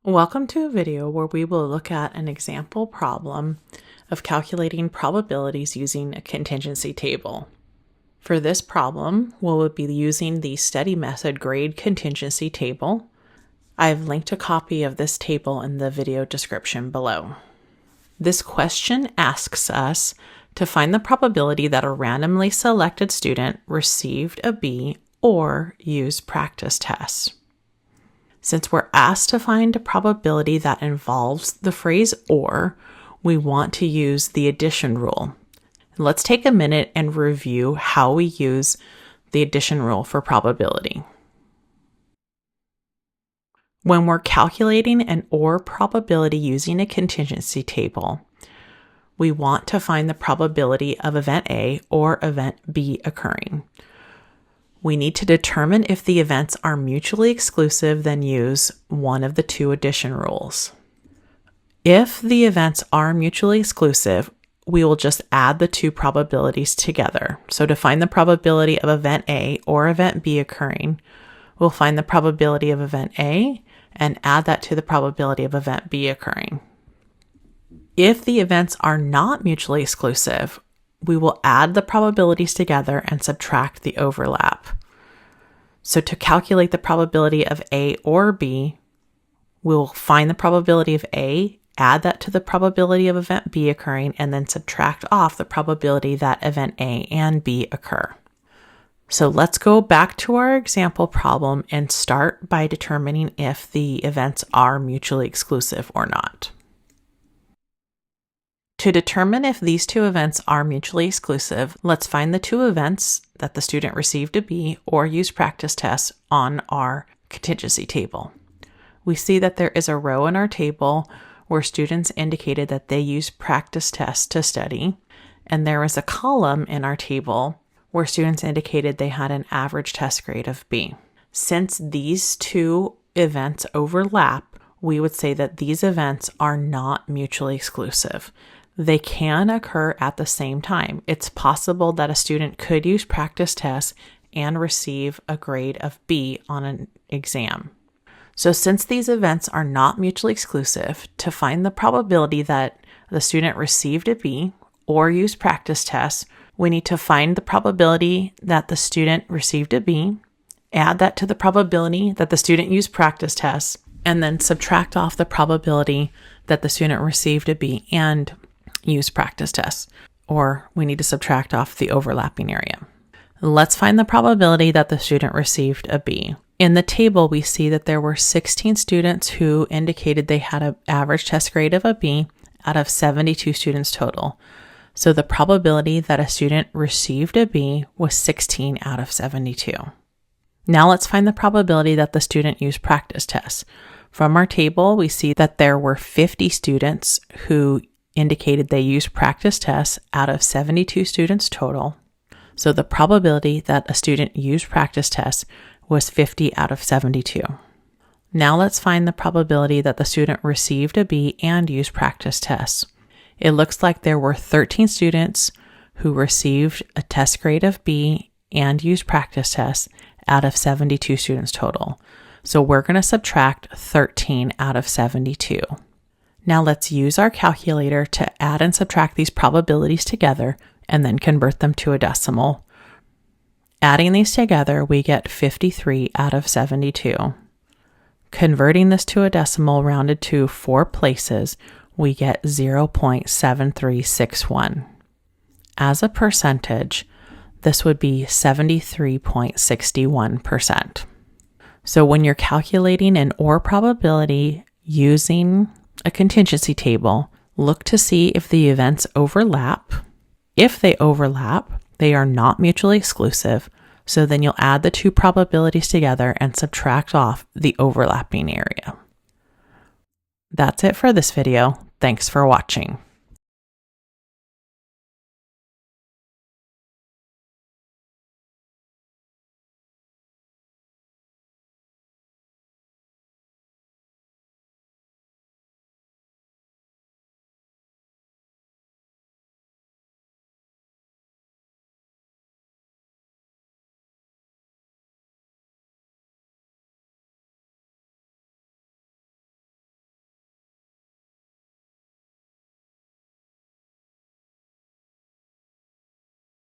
Welcome to a video where we will look at an example problem of calculating probabilities using a contingency table. For this problem, we'll be using the study method grade contingency table. I've linked a copy of this table in the video description below. This question asks us to find the probability that a randomly selected student received a B or used practice tests. Since we're asked to find a probability that involves the phrase or, we want to use the addition rule. Let's take a minute and review how we use the addition rule for probability. When we're calculating an or probability using a contingency table, we want to find the probability of event A or event B occurring. We need to determine if the events are mutually exclusive, then use one of the two addition rules. If the events are mutually exclusive, we will just add the two probabilities together. So to find the probability of event A or event B occurring, we'll find the probability of event A and add that to the probability of event B occurring. If the events are not mutually exclusive, we will add the probabilities together and subtract the overlap. So to calculate the probability of A or B, we'll find the probability of A, add that to the probability of event B occurring, and then subtract off the probability that event A and B occur. So let's go back to our example problem and start by determining if the events are mutually exclusive or not. To determine if these two events are mutually exclusive, let's find the two events that the student received a B or used practice tests on our contingency table. We see that there is a row in our table where students indicated that they used practice tests to study, and there is a column in our table where students indicated they had an average test grade of B. Since these two events overlap, we would say that these events are not mutually exclusive. They can occur at the same time. It's possible that a student could use practice tests and receive a grade of B on an exam. So since these events are not mutually exclusive, to find the probability that the student received a B or used practice tests, we need to find the probability that the student received a B, add that to the probability that the student used practice tests, and then subtract off the probability that the student received a B and use practice tests, or we need to subtract off the overlapping area. Let's find the probability that the student received a B. In the table, we see that there were 16 students who indicated they had an average test grade of a B out of 72 students total. So the probability that a student received a B was 16 out of 72. Now let's find the probability that the student used practice tests. From our table, we see that there were 50 students who indicated they used practice tests out of 72 students total. So the probability that a student used practice tests was 50 out of 72. Now let's find the probability that the student received a B and used practice tests. It looks like there were 13 students who received a test grade of B and used practice tests out of 72 students total. So we're going to subtract 13 out of 72. Now let's use our calculator to add and subtract these probabilities together and then convert them to a decimal. Adding these together, we get 53 out of 72. Converting this to a decimal rounded to 4 places, we get 0.7361. As a percentage, this would be 73.61%. So when you're calculating an or probability using a contingency table, look to see if the events overlap. If they overlap, they are not mutually exclusive, so then you'll add the two probabilities together and subtract off the overlapping area. That's it for this video. Thanks for watching.